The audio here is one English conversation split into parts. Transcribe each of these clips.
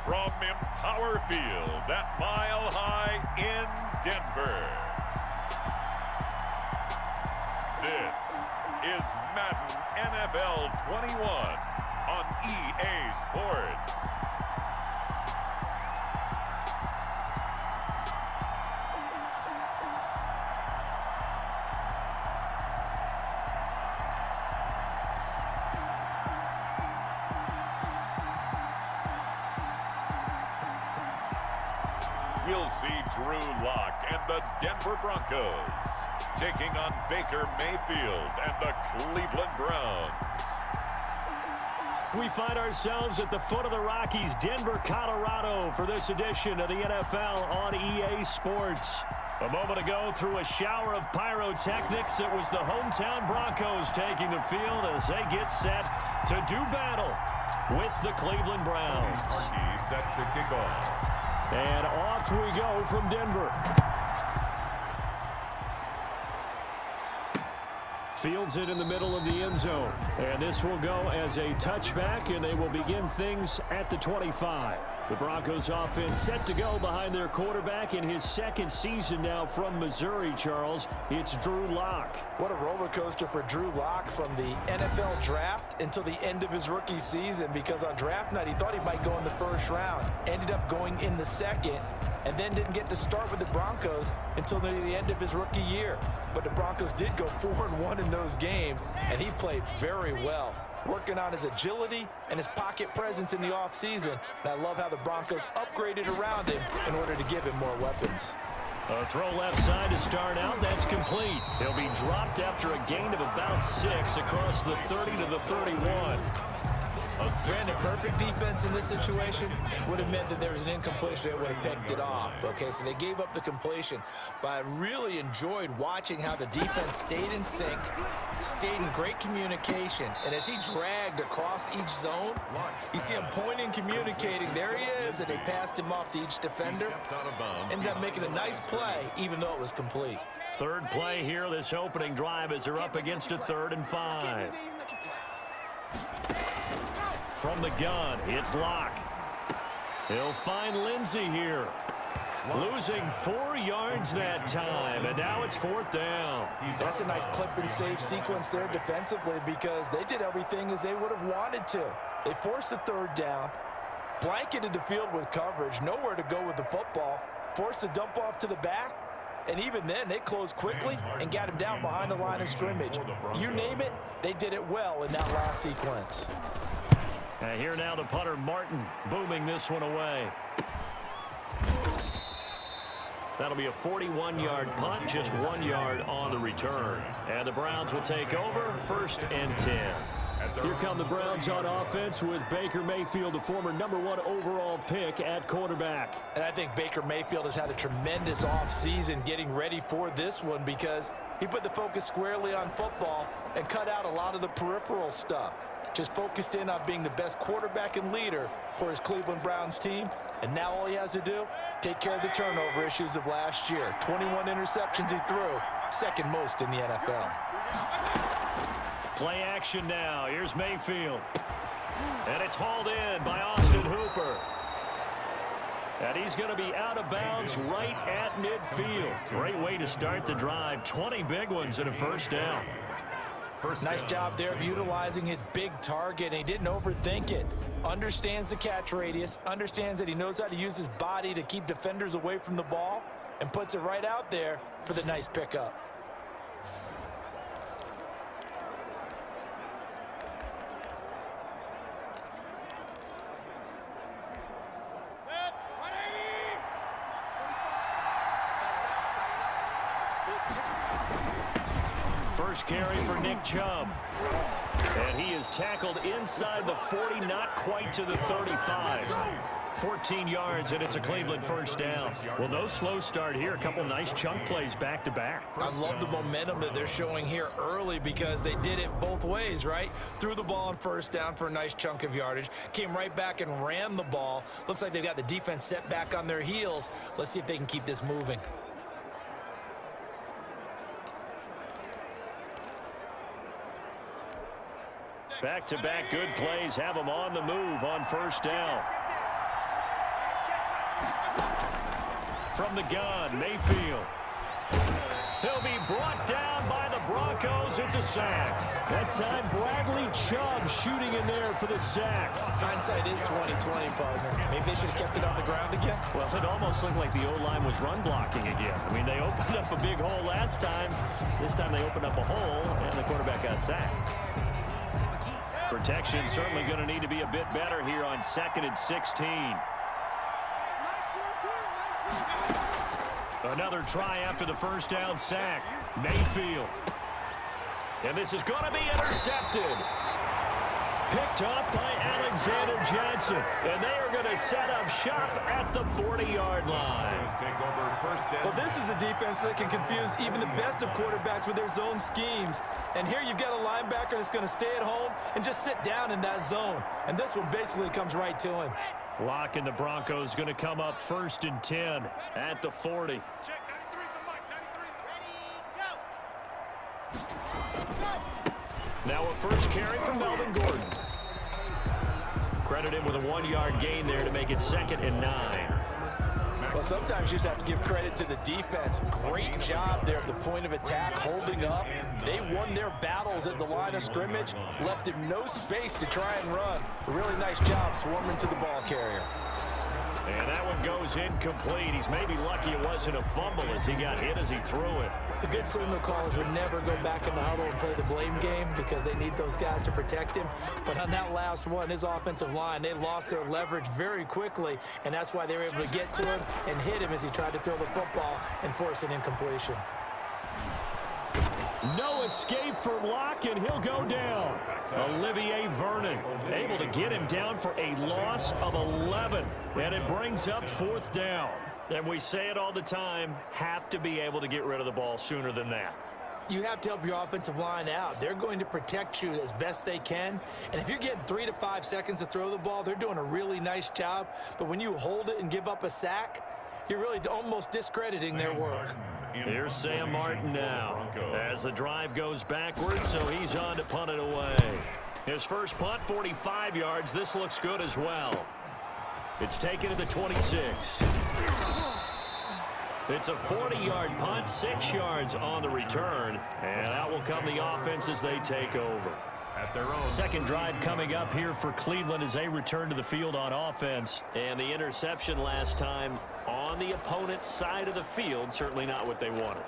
from Empower Field at Mile High in Denver. This is Madden NFL 21 on EA Sports. We'll see Drew Lock and the Denver Broncos taking on Baker Mayfield and the Cleveland Browns. We find ourselves at the foot of the Rockies, Denver, Colorado, for this edition of the NFL on EA Sports. A moment ago, through a shower of pyrotechnics, it was the hometown Broncos taking the field as they get set to do battle with the Cleveland Browns. Party set to kick off. And off we go from Denver. Fields it in the middle of the end zone. And this will go as a touchback, and they will begin things at the 25. The Broncos offense set to go behind their quarterback in his second season now from Missouri, Charles. It's Drew Lock. What a roller coaster for Drew Lock from the NFL draft until the end of his rookie season, because on draft night he thought he might go in the first round, ended up going in the second, and then didn't get to start with the Broncos until near the end of his rookie year. But the Broncos did go 4-1 in those games, and he played very well, working on his agility and his pocket presence in the offseason. And I love how the Broncos upgraded around him in order to give him more weapons. A throw left side to start out. That's complete. He'll be dropped after a gain of about 6 across the 30 to the 31. Brandon, perfect defense in this situation would have meant that there was an incompletion that would have picked it off. Okay, so they gave up the completion, but I really enjoyed watching how the defense stayed in sync, stayed in great communication, and as he dragged across each zone, you see him pointing, communicating. There he is, and they passed him off to each defender. Ended up making a nice play, even though it was complete. Third play here, this opening drive, as they're up against a 3rd and 5. From the gun, it's Lock. He'll find Lindsey here. Losing 4 yards that time, and now it's 4th down. That's a nice clip and save sequence there defensively, because they did everything as they would have wanted to. They forced the 3rd down, blanketed the field with coverage, nowhere to go with the football, forced the dump off to the back, and even then they closed quickly and got him down behind the line of scrimmage. You name it, they did it well in that last sequence. And here now the punter, Martin, booming this one away. That'll be a 41-yard punt, just 1 yard on the return. And the Browns will take over, 1st and 10. Here come the Browns on offense with Baker Mayfield, the former #1 overall pick at quarterback. And I think Baker Mayfield has had a tremendous offseason getting ready for this one, because he put the focus squarely on football and cut out a lot of the peripheral stuff. Just focused in on being the best quarterback and leader for his Cleveland Browns team. And now all he has to do, take care of the turnover issues of last year. 21 interceptions he threw, 2nd most in the NFL. Play action now. Here's Mayfield. And it's hauled in by Austin Hooper. And he's going to be out of bounds right at midfield. Great way to start the drive. 20 big ones and a 1st down. Nice job there of utilizing his big target, and he didn't overthink it. Understands the catch radius, understands that he knows how to use his body to keep defenders away from the ball, and puts it right out there for the nice pickup. First carry for Nick Chubb. And he is tackled inside the 40, not quite to the 35. 14 yards, and it's a Cleveland 1st down. Well, no slow start here. A couple nice chunk plays back-to-back. I love the momentum that they're showing here early, because they did it both ways, right? Threw the ball on 1st down for a nice chunk of yardage, came right back and ran the ball. Looks like they've got the defense set back on their heels. Let's see if they can keep this moving. Back-to-back good plays have them on the move on 1st down. From the gun, Mayfield. He'll be brought down by the Broncos. It's a sack. That time, Bradley Chubb shooting in there for the sack. Hindsight is 20/20, partner. Maybe they should have kept it on the ground again. Well, it almost looked like the O-line was run blocking again. I mean, they opened up a big hole last time. This time they opened up a hole, and the quarterback got sacked. Protection certainly going to need to be a bit better here on 2nd and 16. Another try after the first down sack. Mayfield. And this is going to be intercepted. Picked up by Alexander Johnson. And they are going to set up shop at the 40-yard line. Well, this is a defense that can confuse even the best of quarterbacks with their zone schemes. And here you've got a linebacker that's going to stay at home and just sit down in that zone. And this one basically comes right to him. Lock and the Broncos going to come up 1st and 10 at the 40. Now a first carry from Melvin Gordon. Credit him with a 1-yard gain there to make it 2nd and 9. Well, sometimes you just have to give credit to the defense. Great job there at the point of attack, holding up. They won their battles at the line of scrimmage, left him no space to try and run. A really nice job swarming to the ball carrier. And that one goes incomplete. He's maybe lucky it wasn't a fumble as he got hit as he threw it. The good signal callers would never go back in the huddle and play the blame game because they need those guys to protect him. But on that last one, his offensive line, they lost their leverage very quickly, and that's why they were able to get to him and hit him as he tried to throw the football and force an incompletion. No escape for Locke, and he'll go down. Olivier Vernon able to get him down for a loss of 11. And it brings up 4th down. And we say it all the time, have to be able to get rid of the ball sooner than that. You have to help your offensive line out. They're going to protect you as best they can. And if you're getting 3 to 5 seconds to throw the ball, they're doing a really nice job. But when you hold it and give up a sack, you're really almost discrediting their work. Here's Sam Martin now as the drive goes backwards, so he's on to punt it away. His first punt, 45 yards. This looks good as well. It's taken to the 26. It's a 40-yard punt, 6 yards on the return, and that will come the offense as they take over. At their own. Second drive coming up here for Cleveland as they return to the field on offense. And the interception last time on the opponent's side of the field, certainly not what they wanted.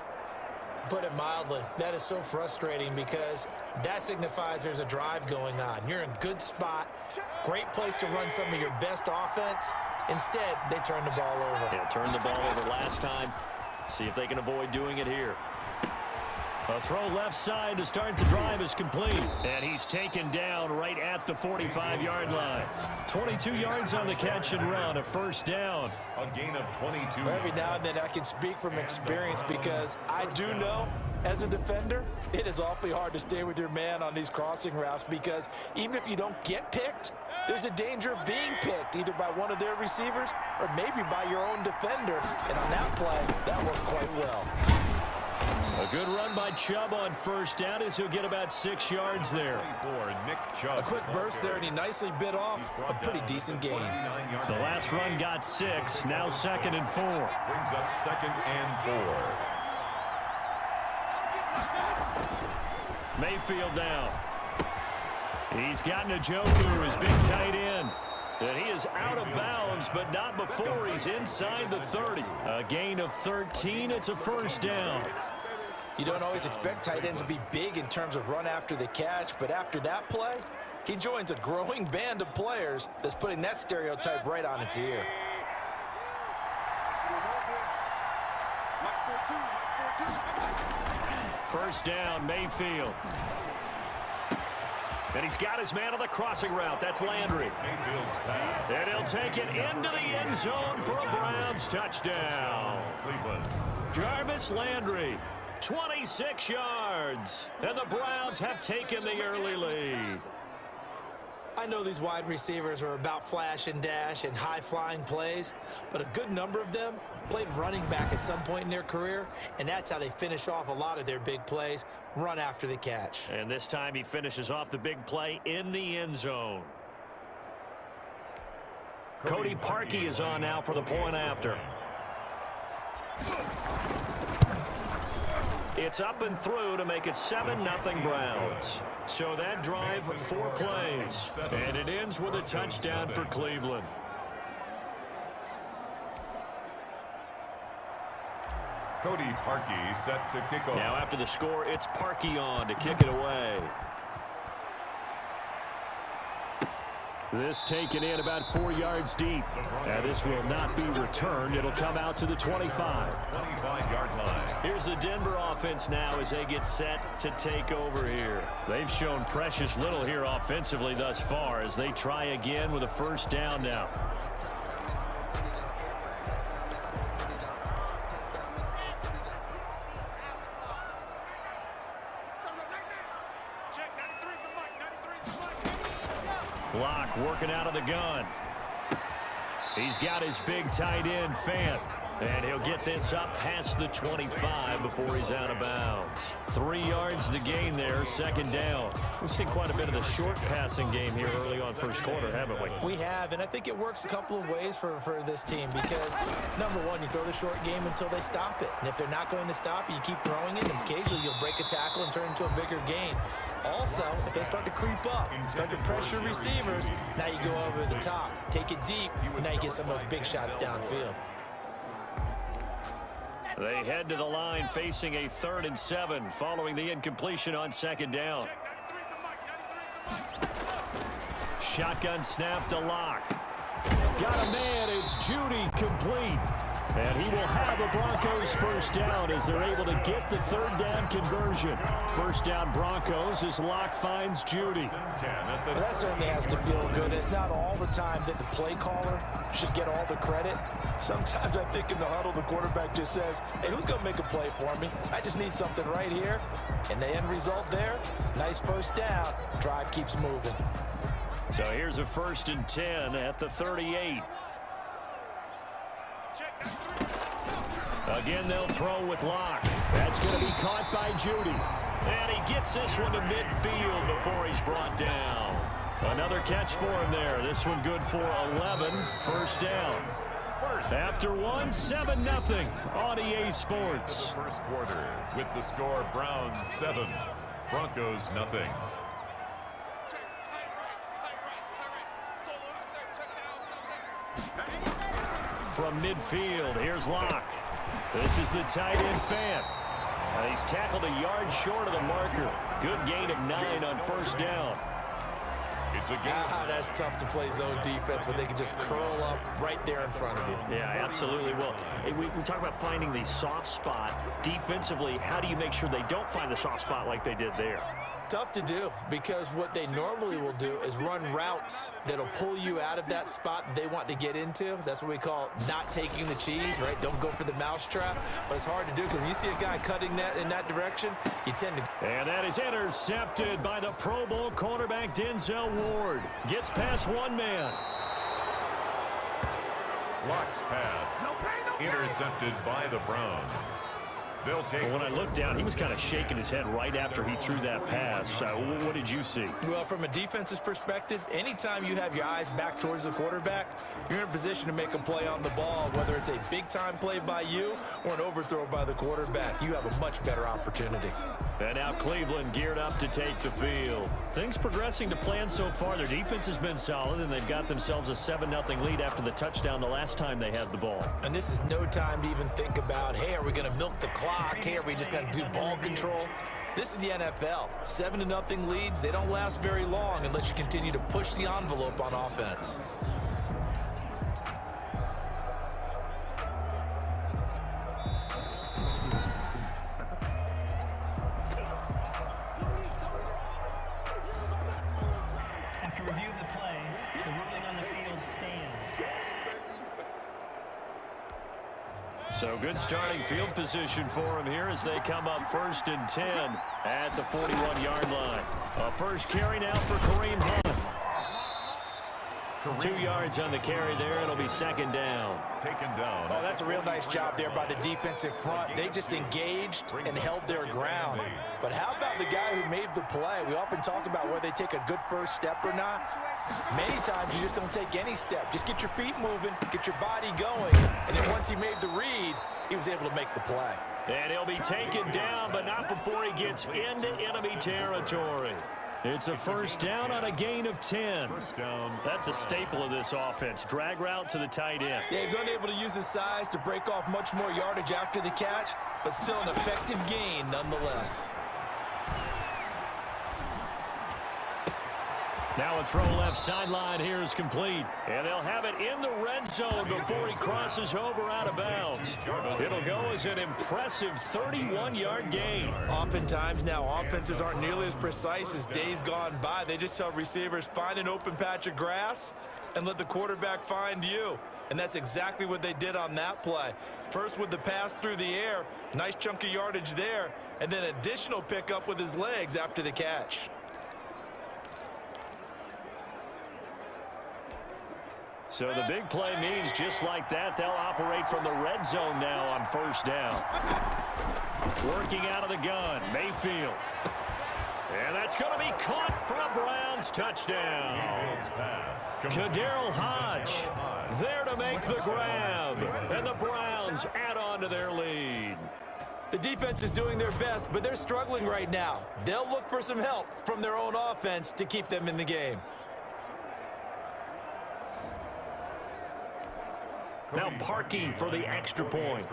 Put it mildly, that is so frustrating because that signifies there's a drive going on. You're in a good spot, great place to run some of your best offense. Instead, they turn the ball over. Yeah, turned the ball over last time. See if they can avoid doing it here. A throw left side to start the drive is complete. And he's taken down right at the 45-yard line. 22 yards on the catch and run, a first down. A gain of 22. Every now and then I can speak from experience because I do know as a defender, it is awfully hard to stay with your man on these crossing routes because even if you don't get picked, there's a danger of being picked either by one of their receivers or maybe by your own defender. And on that play, that worked quite well. A good run by Chubb on first down as he'll get about 6 yards there. A quick burst there, and he nicely bit off a pretty decent gain. The last run got 6, now 2nd and 4. Brings up 2nd and 4. Mayfield now. He's got Njoku, his big tight end. And he is out of bounds, but not before he's inside the 30. A gain of 13. It's a first down. You don't always expect tight ends to be big in terms of run after the catch, but after that play, he joins a growing band of players that's putting that stereotype right on its ear. First down, Mayfield. And he's got his man on the crossing route. That's Landry. And he'll take it into the end zone for a Browns touchdown. Jarvis Landry, 26 yards. And the Browns have taken the early lead. I know these wide receivers are about flash and dash and high-flying plays, but a good number of them played running back at some point in their career, and that's how they finish off a lot of their big plays, run after the catch. And this time he finishes off the big play in the end zone. Cody Parkey is on now for the point after. It's up and through to make it 7-0 Browns. So that drive, 4 plays. And it ends with a touchdown for Cleveland. Cody Parkey set to kick off. Now after the score, it's Parkey on to kick it away. This taken in about 4 yards deep. And this will not be returned. It'll come out to the 25. 25-yard line. Here's the Denver offense now as they get set to take over here. They've shown precious little here offensively thus far as they try again with a first down now. Block working out of the gun. He's got his big tight end, Fant. And he'll get this up past the 25 before he's out of bounds. 3 yards the gain there, second down. We've seen quite a bit of the short passing game here early on first quarter, haven't we? We have, and I think it works a couple of ways for this team because, number one, you throw the short game until they stop it. And if they're not going to stop it, you keep throwing it, and occasionally you'll break a tackle and turn into a bigger gain. Also, if they start to creep up, start to pressure receivers, now you go over the top, take it deep, and now you get some of those big shots downfield. They head to the line facing a 3rd and 7 following the incompletion on second down. Shotgun snap to Lock. Got a man. It's Judy complete. And he will have a Broncos first down as they're able to get the 3rd down conversion. First down Broncos as Lock finds Judy. Well, that certainly has to feel good. It's not all the time that the play caller should get all the credit. Sometimes I think in the huddle the quarterback just says, hey, who's going to make a play for me? I just need something right here. And the end result there, nice first down. Drive keeps moving. So here's a 1st and 10 at the 38. Again, they'll throw with Lock. That's going to be caught by Judy. And he gets this one to midfield before he's brought down. Another catch for him there. This one good for 11. First down. After 1, 7-0 on EA Sports. First quarter with the score Browns 7, Broncos nothing. From midfield, here's Lock. This is the tight end Fant. He's tackled a yard short of the marker. Good gain of 9 on first down. It's a that's tough to play zone defense when they can just curl up right there in front of you. Yeah, absolutely. Well, we talk about finding the soft spot. Defensively, how do you make sure they don't find the soft spot like they did there? Tough to do because what they normally will do is run routes that'll pull you out of that spot that they want to get into. That's what we call not taking the cheese, right? Don't go for the mousetrap. But it's hard to do because when you see a guy cutting that in that direction, you tend to. And that is intercepted by the Pro Bowl cornerback Denzel Ward. Gets past one man. Lock's pass intercepted by the Browns. They'll take. Well, when I looked down, he was kind of shaking his head right after he threw that pass. What did you see? Well, from a defense's perspective, anytime you have your eyes back towards the quarterback, you're in a position to make a play on the ball, whether it's a big-time play by you or an overthrow by the quarterback. You have a much better opportunity. And now Cleveland geared up to take the field. Things progressing to plan so far. Their defense has been solid, and they've got themselves a 7-0 lead after the touchdown the last time they had the ball. And this is no time to even think about, hey, are we going to milk the clock? Hey, are we just going to do ball control? This is the NFL. 7-0 leads, they don't last very long unless you continue to push the envelope on offense. After review of the play, the ruling on the field stands. So good starting field position for him here as they come up 1st and 10 at the 41-yard line. A first carry now for Kareem Hunt. 2 yards on the carry there. It'll be second down. Taken down. Oh, that's a real nice job there by the defensive front. They just engaged and held their ground. But how about the guy who made the play? We often talk about whether they take a good first step or not. Many times you just don't take any step. Just get your feet moving, get your body going. And then once he made the read, he was able to make the play. And he'll be taken down, but not before he gets into enemy territory. It's a first down on a gain of 10. That's a staple of this offense. Drag route to the tight end. Yeah, he was unable to use his size to break off much more yardage after the catch, but still an effective gain nonetheless. Now a throw left sideline here is complete. And they'll have it in the red zone before he crosses over out of bounds. It'll go as an impressive 31-yard gain. Oftentimes now offenses aren't nearly as precise as days gone by. They just tell receivers, find an open patch of grass and let the quarterback find you. And that's exactly what they did on that play. First with the pass through the air, nice chunk of yardage there, and then additional pickup with his legs after the catch. So the big play means just like that, they'll operate from the red zone now on first down. Working out of the gun, Mayfield. And that's going to be caught for a Browns touchdown. Kaderl Hodge there to make the grab. And the Browns add on to their lead. The defense is doing their best, but they're struggling right now. They'll look for some help from their own offense to keep them in the game. Now Parkey for the extra point.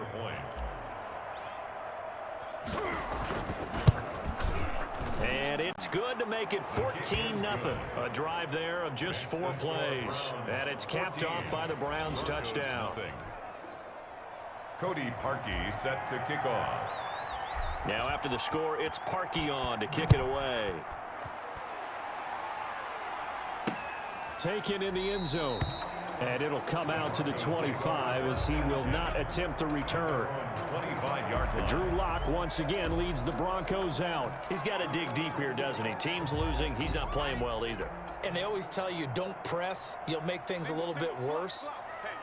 And it's good to make it 14-0. A drive there of just 4 plays. And it's capped off by the Browns touchdown. Cody Parkey set to kick off. Now after the score, it's Parkey on to kick it away. Taken in the end zone. And it'll come out to the 25 as he will not attempt to return. 25-yard line. Drew Lock once again leads the Broncos out. He's got to dig deep here, doesn't he? Team's losing. He's not playing well either. And they always tell you, don't press. You'll make things a little bit worse.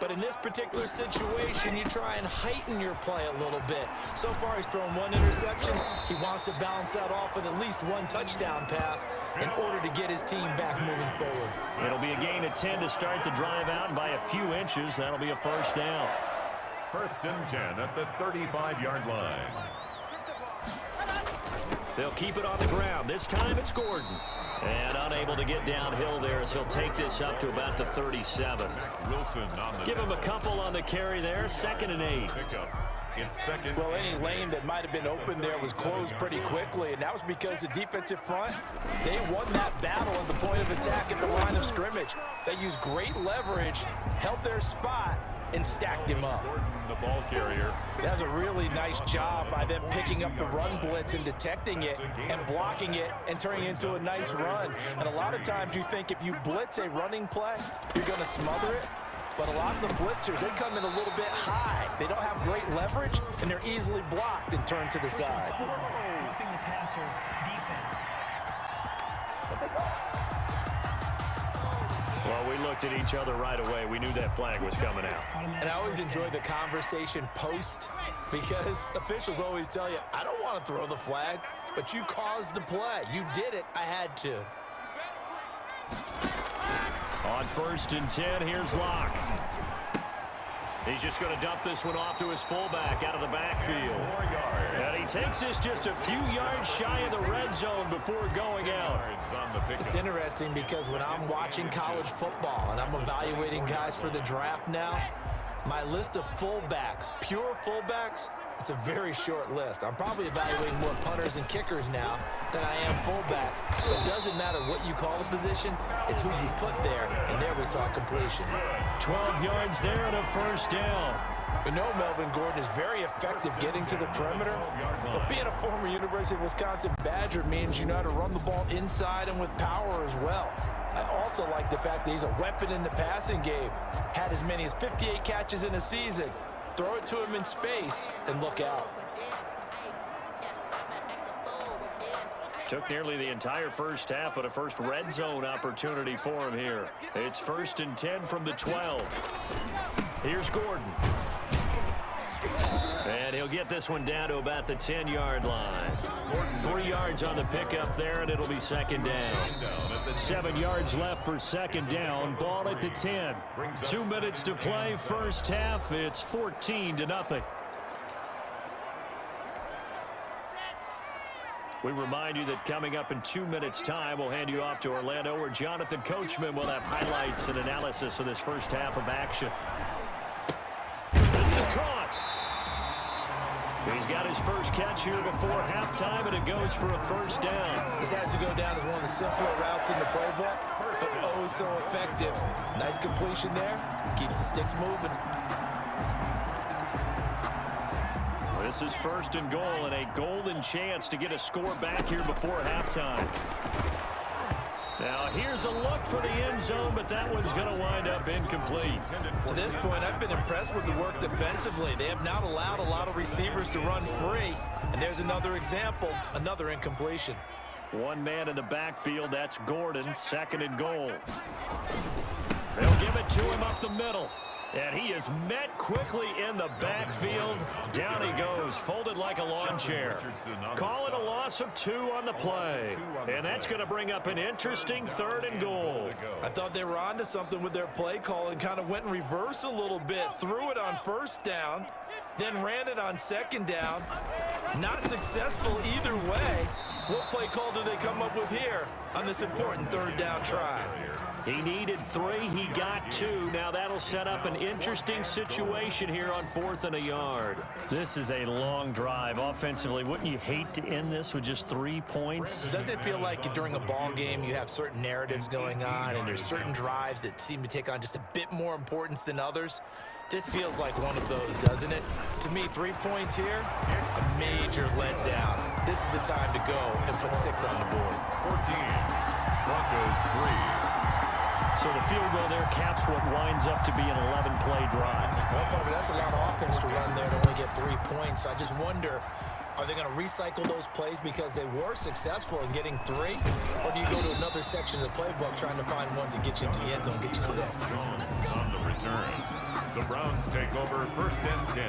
But in this particular situation, you try and heighten your play a little bit. So far, he's thrown 1 interception. He wants to balance that off with at least 1 touchdown pass in order to get his team back moving forward. It'll be a gain of 10 to start the drive out by a few inches. That'll be a first down. First and 10 at the 35-yard line. They'll keep it on the ground. This time it's Gordon. And unable to get downhill there, so he'll take this up to about the 37. Wilson on the Give him a couple on the carry there. 2nd and 8. It's second. Well, any lane that might have been open there was closed pretty quickly, and that was because the defensive front, they won that battle at the point of attack at the line of scrimmage. They used great leverage, held their spot, and stacked him up. Gordon, the ball carrier. That was a really nice job by them picking up the run blitz and detecting it and blocking it and turning it into a nice run. And a lot of times you think if you blitz a running play, you're going to smother it. But a lot of the blitzers, they come in a little bit high. They don't have great leverage, and they're easily blocked and turned to the side. Roughing the passer defense. Well, we looked at each other right away. We knew that flag was coming out. And I always enjoy the conversation post because officials always tell you, I don't want to throw the flag, but you caused the play. You did it. I had to. On 1st and 10, here's Locke. He's just going to dump this one off to his fullback out of the backfield. And he takes this just a few yards shy of the red zone before going out. It's interesting because when I'm watching college football and I'm evaluating guys for the draft now, my list of fullbacks, pure fullbacks, it's a very short list. I'm probably evaluating more punters and kickers now than I am fullbacks. But it doesn't matter what you call the position, it's who you put there, and there we saw completion. 12 yards there and a first down. We know Melvin Gordon is very effective getting to the perimeter, but being a former University of Wisconsin Badger means you know how to run the ball inside and with power as well. I also like the fact that he's a weapon in the passing game. Had as many as 58 catches in a season. Throw it to him in space and look out. Took nearly the entire first half, but a first red zone opportunity for him here. It's 1st and 10 from the 12. Here's Gordon. And he'll get this one down to about the 10-yard line. 3 yards on the pickup there, and it'll be 2nd down. 7 yards left for 2nd down. Ball at the 10. 2 minutes to play, first half. It's 14-0. We remind you that coming up in 2 minutes' time, we'll hand you off to Orlando, where Jonathan Coachman will have highlights and analysis of this first half of action. This is caught. He's got his first catch here before halftime, and it goes for a first down. This has to go down as one of the simpler routes in the playbook, but oh so effective. Nice completion there. Keeps the sticks moving. This is 1st and goal, and a golden chance to get a score back here before halftime. Now, here's a look for the end zone, but that one's going to wind up incomplete. To this point, I've been impressed with the work defensively. They have not allowed a lot of receivers to run free. And there's another example, another incompletion. One man in the backfield, that's Gordon, 2nd and goal. They'll give it to him up the middle. And he is met quickly in the backfield. Down he goes, folded like a lawn chair. Call it a loss of 2 on the play. And that's going to bring up an interesting 3rd and goal. I thought they were onto something with their play call and kind of went in reverse a little bit. Threw it on 1st down, then ran it on 2nd down. Not successful either way. What play call do they come up with here on this important 3rd down try? He needed 3. He got 2. Now that'll set up an interesting situation here on 4th and a yard. This is a long drive offensively. Wouldn't you hate to end this with just 3 points? Doesn't it feel like during a ball game you have certain narratives going on and there's certain drives that seem to take on just a bit more importance than others? This feels like one of those, doesn't it? To me, 3 points here, a major letdown. This is the time to go and put 6 on the board. 14, Broncos 3. So the field goal there caps what winds up to be an 11-play drive. Well, Bobby, that's a lot of offense to run there to only get 3 points. I just wonder, are they going to recycle those plays because they were successful in getting 3? Or do you go to another section of the playbook trying to find ones that get you into the end zone, get you 6? On the return, the Browns take over 1st and 10.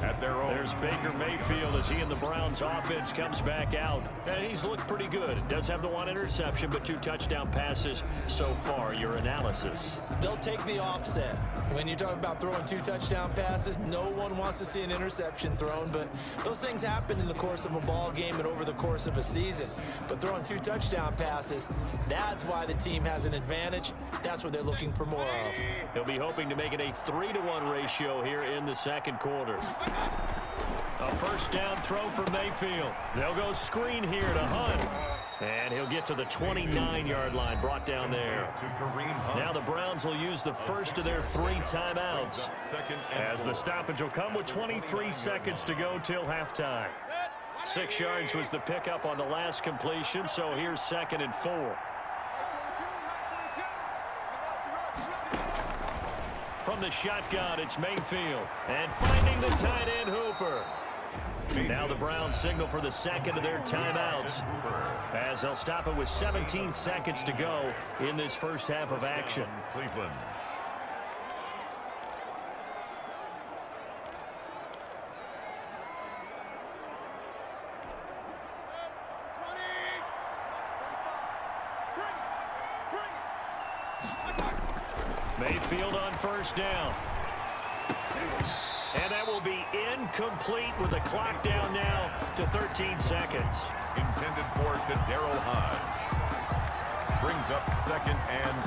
At their own. There's Baker Mayfield as he and the Browns offense comes back out. And he's looked pretty good. Does have the 1 interception, but 2 touchdown passes so far. Your analysis. They'll take the offset. When you're talking about throwing 2 touchdown passes, no one wants to see an interception thrown, but those things happen in the course of a ball game and over the course of a season. But throwing 2 touchdown passes, that's why the team has an advantage. That's what they're looking for more of. He'll be hoping to make it a 3-to-1 ratio here in the 2nd quarter. A first down throw for Mayfield. They'll go screen here to Hunt. And he'll get to the 29-yard line, brought down there. Now the Browns will use the first of their 3 timeouts, as the stoppage will come with 23 seconds to go till halftime. 6 yards was the pickup on the last completion, so here's 2nd and 4. From the shotgun, it's Mayfield. And finding the tight end Hooper. Now the Browns signal for the 2nd of their timeouts, as they'll stop it with 17 seconds to go in this first half of action. Cleveland. Mayfield on first down. And that will be incomplete with the clock down now to 13 seconds. Intended for Daryl Hodge. Brings up 2nd and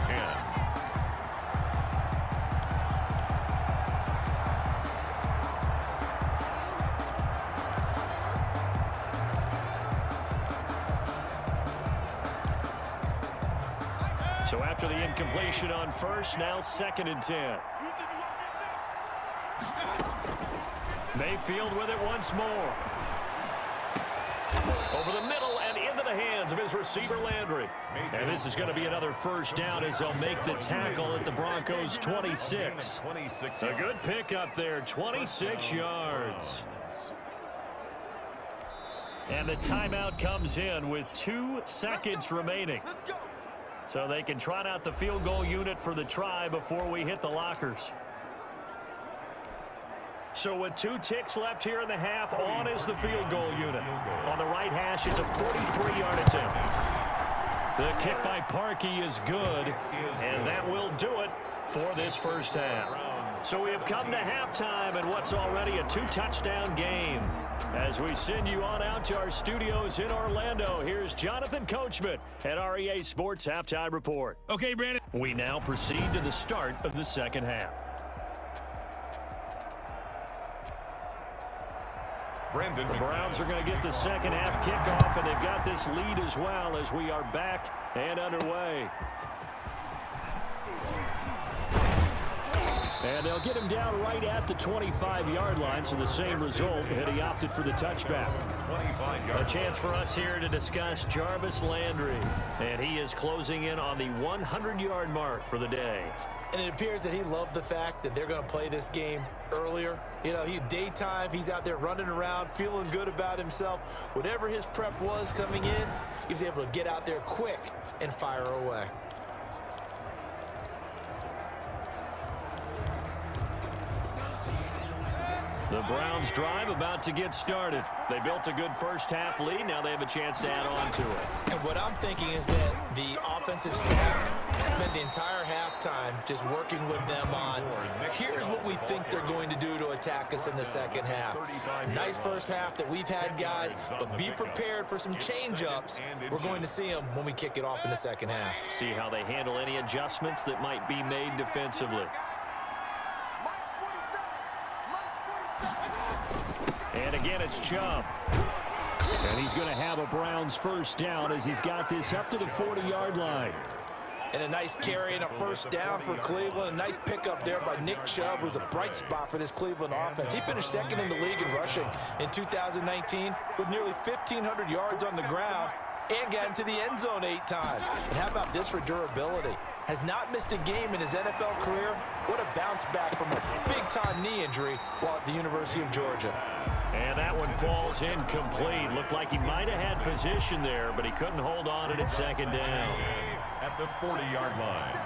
10. So after the incompletion on first, now 2nd and 10. Mayfield with it once more. Over the middle and into the hands of his receiver, Landry. And this is going to be another first down as they'll make the tackle at the Broncos' 26. A good pickup there, 26 yards. And the timeout comes in with 2 seconds remaining. So they can trot out the field goal unit for the try before we hit the lockers. So with 2 ticks left here in the half, on is the field goal unit. On the right hash, it's a 43-yard attempt. The kick by Parkey is good, and that will do it for this first half. So we have come to halftime in what's already a 2-touchdown game. As we send you on out to our studios in Orlando, here's Jonathan Coachman at our EA Sports Halftime Report. Okay, Brandon. We now proceed to the start of the second half. The Browns are going to get the second half kickoff, and they've got this lead as well as we are back and underway. And they'll get him down right at the 25-yard line, so the same result, and he opted for the touchback. A chance for us here to discuss Jarvis Landry, and he is closing in on the 100-yard mark for the day. And it appears that he loved the fact that they're going to play this game earlier. You know, daytime, he's out there running around, feeling good about himself. Whatever his prep was coming in, he was able to get out there quick and fire away. The Browns drive about to get started. They built a good first half lead. Now they have a chance to add on to it. And what I'm thinking is that the offensive staff spent the entire halftime just working with them on, here's what we think they're going to do to attack us in the second half. Nice first half that we've had, guys, but be prepared for some change-ups. We're going to see them when we kick it off in the second half. See how they handle any adjustments that might be made defensively. And again, it's Chubb. And he's going to have a Browns first down as he's got this up to the 40-yard line. And a nice carry and a first down for Cleveland. A nice pickup there by Nick Chubb, who's a bright spot for this Cleveland offense. He finished second in the league in rushing in 2019 with nearly 1,500 yards on the ground and got into the end zone 8 times. And how about this for durability? Has not missed a game in his NFL career. What a bounce back from a big-time knee injury while at the University of Georgia. And that one falls incomplete. Looked like he might have had position there, but he couldn't hold on at second down. At the 40-yard line.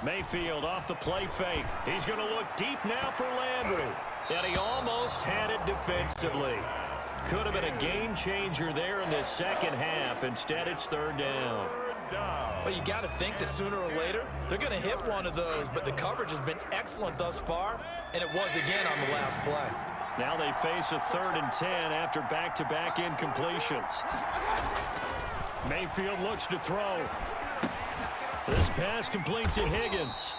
Mayfield off the play fake. He's going to look deep now for Landry. And he almost had it defensively. Could have been a game changer there in the second half. Instead, it's third down. Well, you got to think that sooner or later, they're going to hit one of those, but the coverage has been excellent thus far, and it was again on the last play. Now they face a 3rd and 10 after back-to-back incompletions. Mayfield looks to throw. This pass complete to Higgins.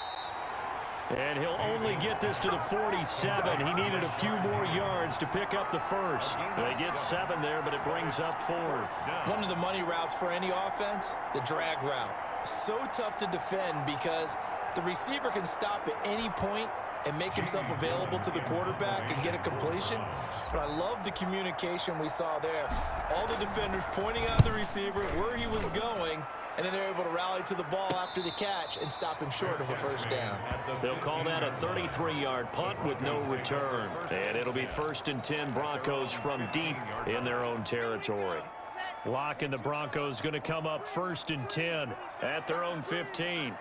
And he'll only get this to the 47. He needed a few more yards to pick up the first. They get 7 there, but it brings up 4th. One of the money routes for any offense, the drag route. So tough to defend because the receiver can stop at any point and make himself available to the quarterback and get a completion. But I love the communication we saw there. All the defenders pointing out the receiver, where he was going, and then they're able to rally to the ball after the catch and stop him short of a first down. They'll call that a 33-yard punt with no return. And it'll be 1st and 10 Broncos from deep in their own territory. Locke and the Broncos going to come up 1st and 10 at their own 15.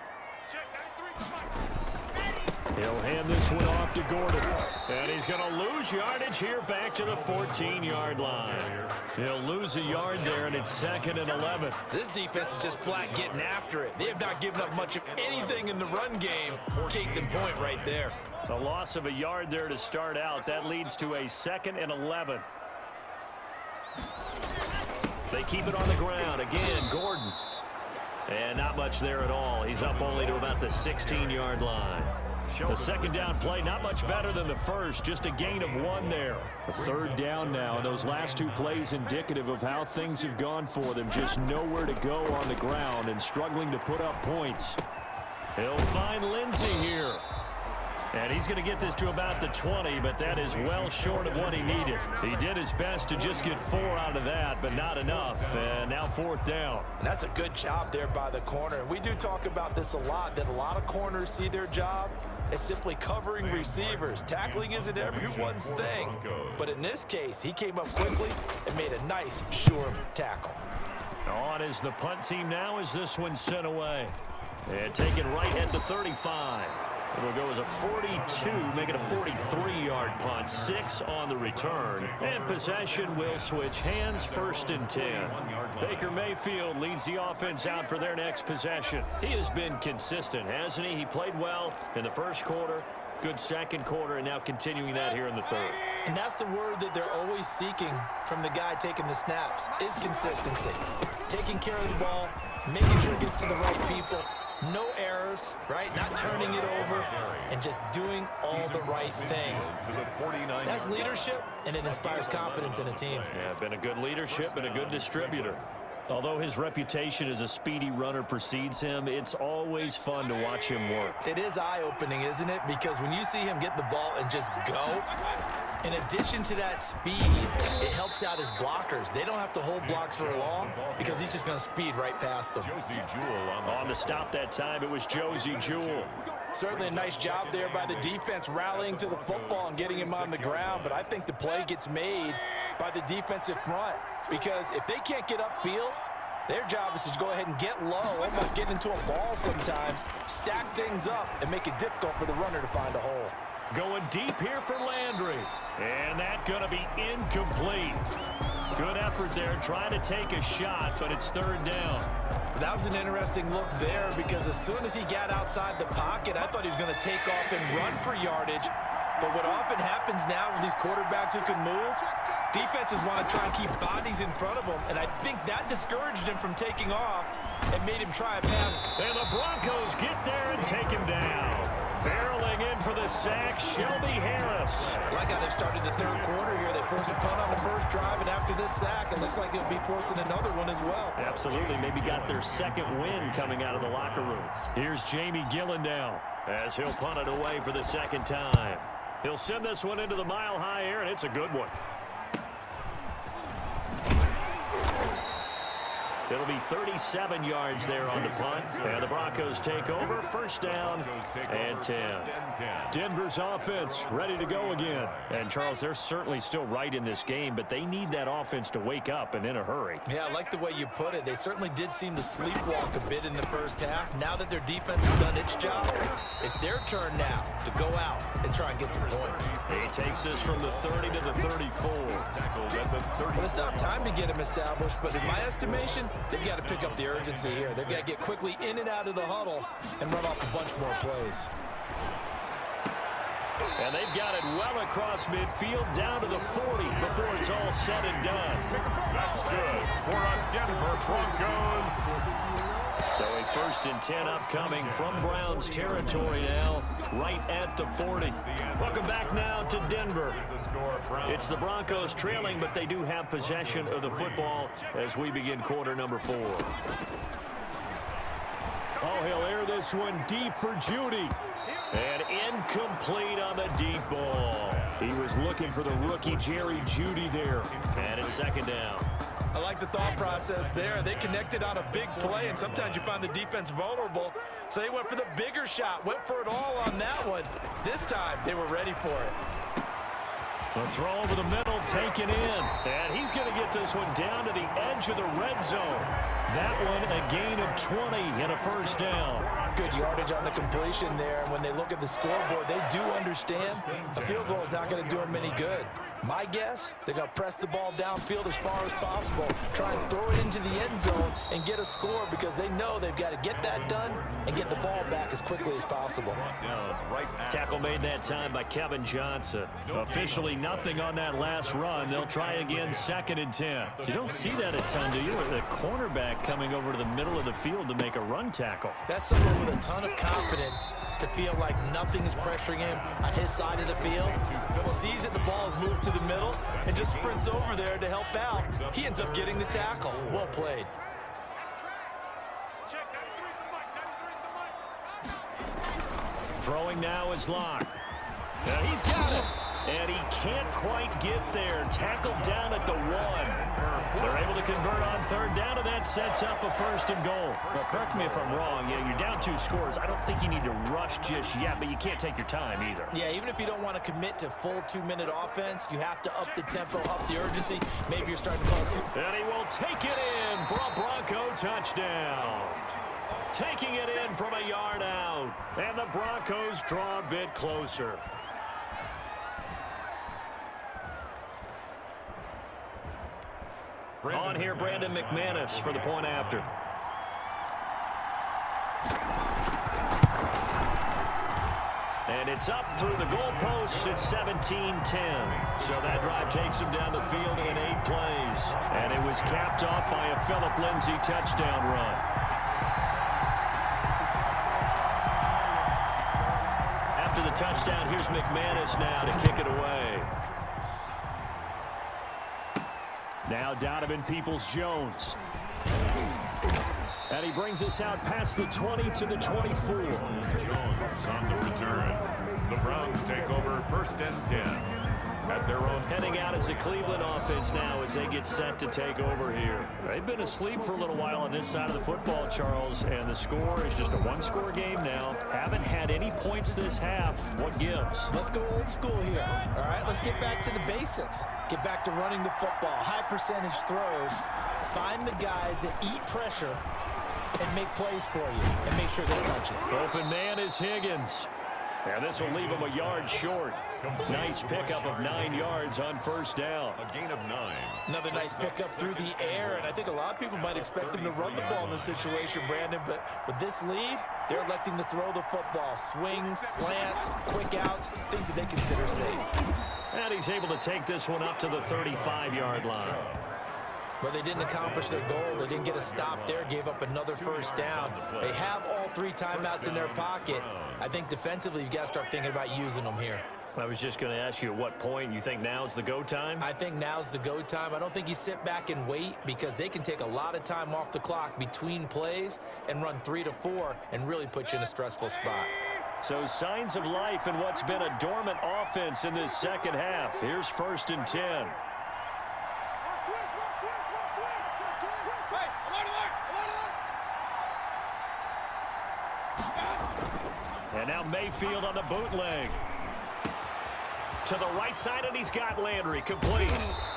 He'll hand this one off to Gordon. And he's going to lose yardage here back to the 14-yard line. He'll lose a yard there, and it's 2nd and 11. This defense is just flat getting after it. They have not given up much of anything in the run game. Case in point right there. A loss of a yard there to start out. That leads to a 2nd and 11. They keep it on the ground. Again, Gordon. And not much there at all. He's up only to about the 16-yard line. The second down play, not much better than the first, just a gain of 1 there. A 3rd down now, and those last 2 plays indicative of how things have gone for them. Just nowhere to go on the ground and struggling to put up points. He'll find Lindsey here. And he's going to get this to about the 20, but that is well short of what he needed. He did his best to just get 4 out of that, but not enough. And now 4th down. And that's a good job there by the corner. We do talk about this a lot, that a lot of corners see their job is simply covering receivers. Tackling isn't everyone's thing, but in this case, he came up quickly and made a nice, sure tackle. On is the punt team now as this one's sent away. And taken right at the 35. It'll go as a 42, make it a 43-yard punt. 6 on the return. And possession will switch hands, 1st and 10. Baker Mayfield leads the offense out for their next possession. He has been consistent, hasn't he? He played well in the first quarter, good second quarter, and now continuing that here in the third. And that's the word that they're always seeking from the guy taking the snaps, is consistency. Taking care of the ball, making sure it gets to the right people. No errors, right? Not turning it over and just doing all the right things. That's leadership, and it inspires confidence in a team. Yeah, been a good leadership and a good distributor. Although his reputation as a speedy runner precedes him, it's always fun to watch him work. It is eye-opening, isn't it? Because when you see him get the ball and just go, in addition to that speed, it helps out his blockers. They don't have to hold blocks for long because he's just going to speed right past them. On the stop that time, it was Josie Jewell. Certainly a nice job there by the defense rallying to the football and getting him on the ground, but I think the play gets made by the defensive front because if they can't get upfield, their job is to go ahead and get low, almost get into a ball sometimes, stack things up, and make it difficult for the runner to find a hole. Going deep here for Landry. And that's going to be incomplete. Good effort there, trying to take a shot, but it's 3rd down. That was an interesting look there because as soon as he got outside the pocket, I thought he was going to take off and run for yardage. But what often happens now with these quarterbacks who can move, defenses want to try and keep bodies in front of them, and I think that discouraged him from taking off and made him try a pass. And the Broncos get there and take him down. Barreling in for the sack, Shelby Harris. I like how they've started the 3rd quarter here. They forced a punt on the first drive, and after this sack, it looks like they'll be forcing another one as well. Absolutely. Maybe got their 2nd win coming out of the locker room. Here's Jamie Gillen now as he'll punt it away for the 2nd time. He'll send this one into the mile-high air, and it's a good one. It'll be 37 yards there on the punt. And the Broncos take over. 1st down and 10. Denver's offense ready to go again. And, Charles, they're certainly still right in this game, but they need that offense to wake up and in a hurry. Yeah, I like the way you put it. They certainly did seem to sleepwalk a bit in the first half. Now that their defense has done its job, it's their turn now to go out and try and get some points. He takes this from the 30 to the 34. Well, they still have time to get him established, but in my estimation, they've got to pick up the urgency here. They've got to get quickly in and out of the huddle and run off a bunch more plays. And they've got it well across midfield down to the 40 before it's all said and done. That's good for a Denver Broncos. So a 1st and 10 upcoming from Browns territory now, right at the 40. Welcome back now to Denver. It's the Broncos trailing, but they do have possession of the football as we begin quarter number 4. Oh, he'll air this one deep for Judy. And incomplete on the deep ball. He was looking for the rookie Jerry Jeudy there. And it's 2nd down. I like the thought process there. They connected on a big play, and sometimes you find the defense vulnerable. So they went for the bigger shot, went for it all on that one. This time, they were ready for it. The throw over the middle, taken in. And he's going to get this one down to the edge of the red zone. That one a gain of 20 and a 1st down. Good yardage on the completion there. When they look at the scoreboard, they do understand a field goal is not going to do them any good. My guess, they're going to press the ball downfield as far as possible, try and throw it into the end zone and get a score because they know they've got to get that done and get the ball back as quickly as possible. Tackle made that time by Kevin Johnson. Officially nothing on that last run. They'll try again 2nd and 10. You don't see that a ton, do you? The cornerback coming over to the middle of the field to make a run tackle. That's someone with a ton of confidence to feel like nothing is pressuring him on his side of the field. Sees that the ball is moved to the middle and just sprints over there to help out. He ends up getting the tackle. Well played. Throwing now is Locke. Now he's got it. And he can't quite get there. Tackled down at the 1. They're able to convert on third down, and that sets up a 1st and goal. Well, correct me if I'm wrong. Yeah, you're down 2 scores. I don't think you need to rush just yet, but you can't take your time either. Yeah, even if you don't want to commit to full 2-minute offense, you have to up the tempo, up the urgency. Maybe you're starting to call 2. And he will take it in for a Bronco touchdown. Taking it in from a yard out. And the Broncos draw a bit closer. On here, Brandon McManus for the point after. And it's up through the goalposts. It's 17-10. So that drive takes him down the field in 8 plays. And it was capped off by a Phillip Lindsay touchdown run. After the touchdown, here's McManus now to kick it away. Now Donovan Peoples-Jones. And he brings us out past the 20 to the 24. Jones on the return. The Browns take over 1st and 10. At their own. Heading out as the Cleveland offense now as they get set to take over here. They've been asleep for a little while on this side of the football, Charles, and the score is just a 1-score game now. Haven't had any points this half. What gives? Let's go old school here. All right, let's get back to the basics. Get back to running the football, high percentage throws. Find the guys that eat pressure and make plays for you and make sure they touch it. Open man is Higgins. And this will leave him a yard short. Nice pickup of 9 yards on 1st down. A gain of 9. Another nice pickup through the air, and I think a lot of people might expect him to run the ball in this situation, Brandon, but with this lead, they're electing to throw the football. Swings, slants, quick outs, things that they consider safe. And he's able to take this one up to the 35-yard line. Well, they didn't accomplish their goal. They didn't get a stop there, gave up another 1st down. They have all 3 timeouts in their pocket. I think defensively, you've got to start thinking about using them here. I was just going to ask you at what point you think now's the go time? I think now's the go time. I don't think you sit back and wait because they can take a lot of time off the clock between plays and run 3 to 4 and really put you in a stressful spot. So signs of life in what's been a dormant offense in this second half. Here's 1st and 10. And now Mayfield on the bootleg. To the right side, and he's got Landry complete.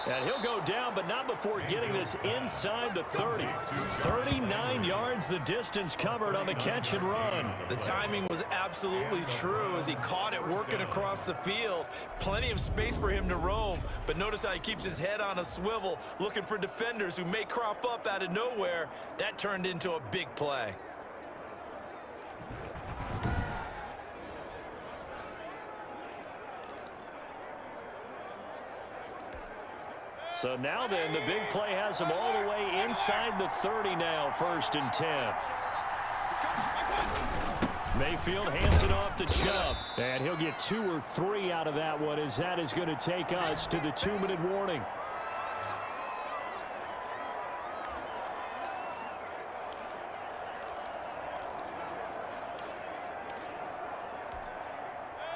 And he'll go down, but not before getting this inside the 30. 39 yards the distance covered on the catch and run. The timing was absolutely true as he caught it working across the field. Plenty of space for him to roam, but notice how he keeps his head on a swivel, looking for defenders who may crop up out of nowhere. That turned into a big play. So now then, the big play has him all the way inside the 30 now, 1st and 10. Mayfield hands it off to Chubb. And he'll get 2 or 3 out of that one as that is going to take us to the 2-minute warning.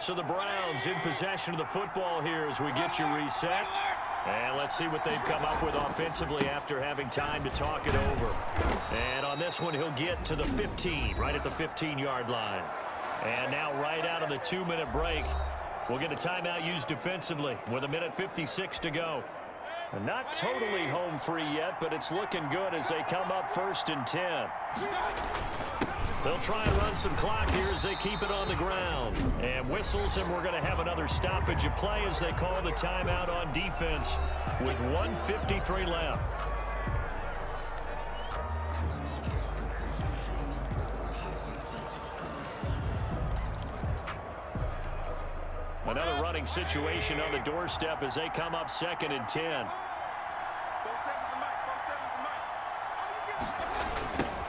So the Browns in possession of the football here as we get you reset. And let's see what they've come up with offensively after having time to talk it over. And on this one, he'll get to the 15, right at the 15-yard line. And now right out of the 2-minute break, we'll get a timeout used defensively with 1:56 to go. And not totally home free yet, but it's looking good as they come up 1st and 10. They'll try and run some clock here as they keep it on the ground. And whistles, and we're going to have another stoppage of play as they call the timeout on defense with 1:53 left. Another running situation on the doorstep as they come up 2nd and 10.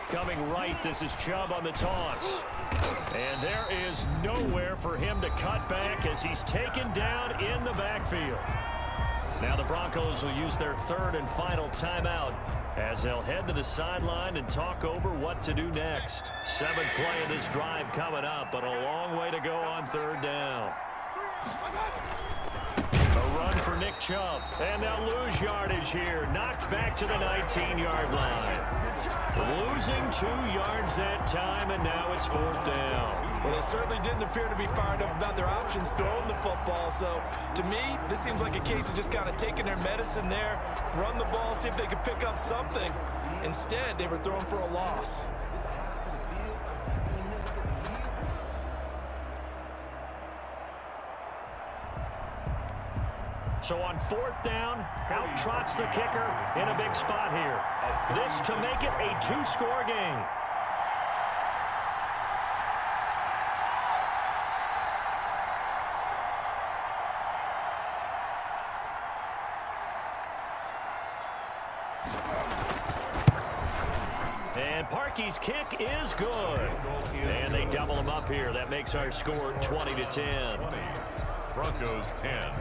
Coming right, this is Chubb on the toss. And there is nowhere for him to cut back as he's taken down in the backfield. Now the Broncos will use their 3rd and final timeout as they'll head to the sideline and talk over what to do next. 7th play of this drive coming up, but a long way to go on 3rd down. A run for Nick Chubb. And they'll lose yardage here. Knocked back to the 19-yard line. Losing 2 yards that time, and now it's 4th down. Well, they certainly didn't appear to be fired up about their options throwing the football. So, to me, this seems like a case of just kind of taking their medicine there, run the ball, see if they could pick up something. Instead, they were throwing for a loss. So on 4th down, out trots the kicker in a big spot here. This to make it a 2-score game. And Parkey's kick is good. And they double him up here. That makes our score 20-10. Broncos 10.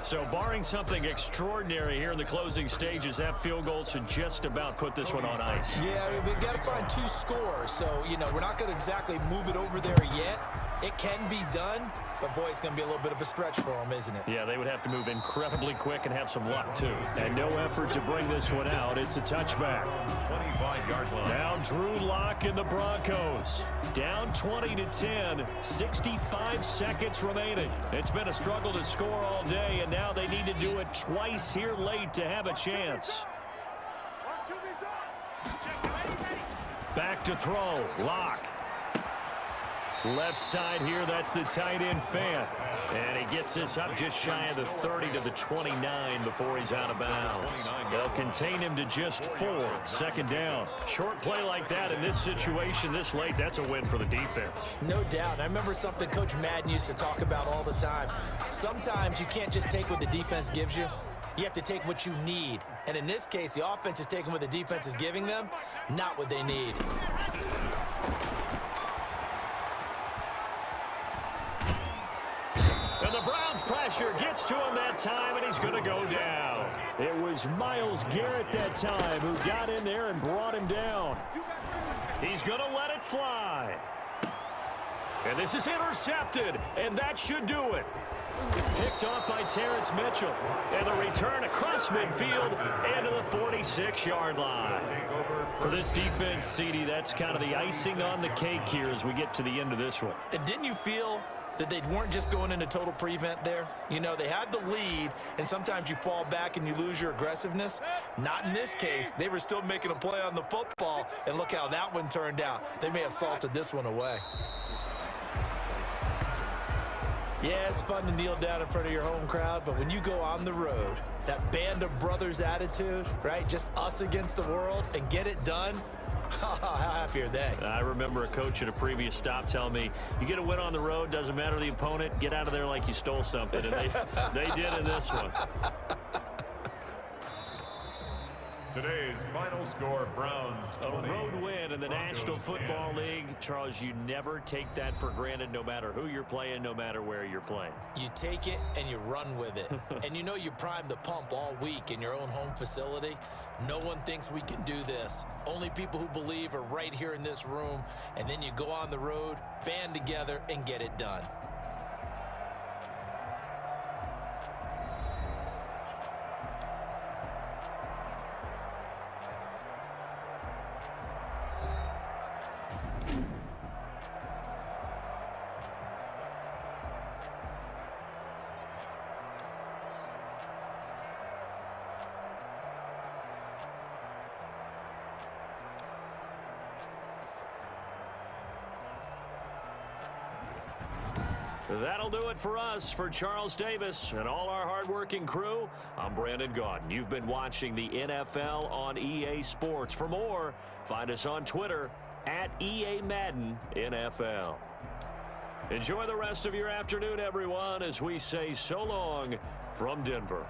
So barring something extraordinary here in the closing stages, that field goal should just about put this one on ice. Yeah, I mean, we've got to find 2 scores. So, we're not going to exactly move it over there yet. It can be done, but, boy, it's going to be a little bit of a stretch for them, isn't it? Yeah, they would have to move incredibly quick and have some luck, too. And no effort to bring this one out. It's a touchback. 25-yard line. Now Drew Lock and the Broncos. Down 20-10, 65 seconds remaining. It's been a struggle to score all day, and now they need to do it twice here late to have a chance. Back to throw. Lock. Left side here, that's the tight end Fant. And he gets this up just shy of the 30 to the 29 before he's out of bounds. They'll contain him to just 4. 2nd down. Short play like that in this situation this late, that's a win for the defense. No doubt. I remember something Coach Madden used to talk about all the time. Sometimes you can't just take what the defense gives you. You have to take what you need. And in this case, the offense is taking what the defense is giving them, not what they need. And the Browns pressure gets to him that time, and he's going to go down. It was Myles Garrett that time who got in there and brought him down. He's going to let it fly. And this is intercepted, and that should do it. Picked off by Terrence Mitchell. And the return across midfield and to the 46-yard line. For this defense, CD, that's kind of the icing on the cake here as we get to the end of this one. And didn't you feel that they weren't just going into total prevent there? They had the lead, and sometimes you fall back and you lose your aggressiveness. Not in this case. They were still making a play on the football, and look how that one turned out. They may have salted this one away. Yeah, it's fun to kneel down in front of your home crowd, but when you go on the road, that band of brothers attitude, right? Just us against the world, and get it done. How happy are they? I remember a coach at a previous stop telling me, you get a win on the road, doesn't matter the opponent, get out of there like you stole something. And they did in this one. Today's final score, Browns 20. A road win in the National Football League. Charles, you never take that for granted no matter who you're playing, no matter where you're playing. You take it and you run with it. And you prime the pump all week in your own home facility. No one thinks we can do this. Only people who believe are right here in this room. And then you go on the road, band together, and get it done. That'll do it for us. For Charles Davis and all our hardworking crew, I'm Brandon Gaudin. You've been watching the NFL on EA Sports. For more, find us on Twitter at EA Madden NFL. Enjoy the rest of your afternoon, everyone, as we say so long from Denver.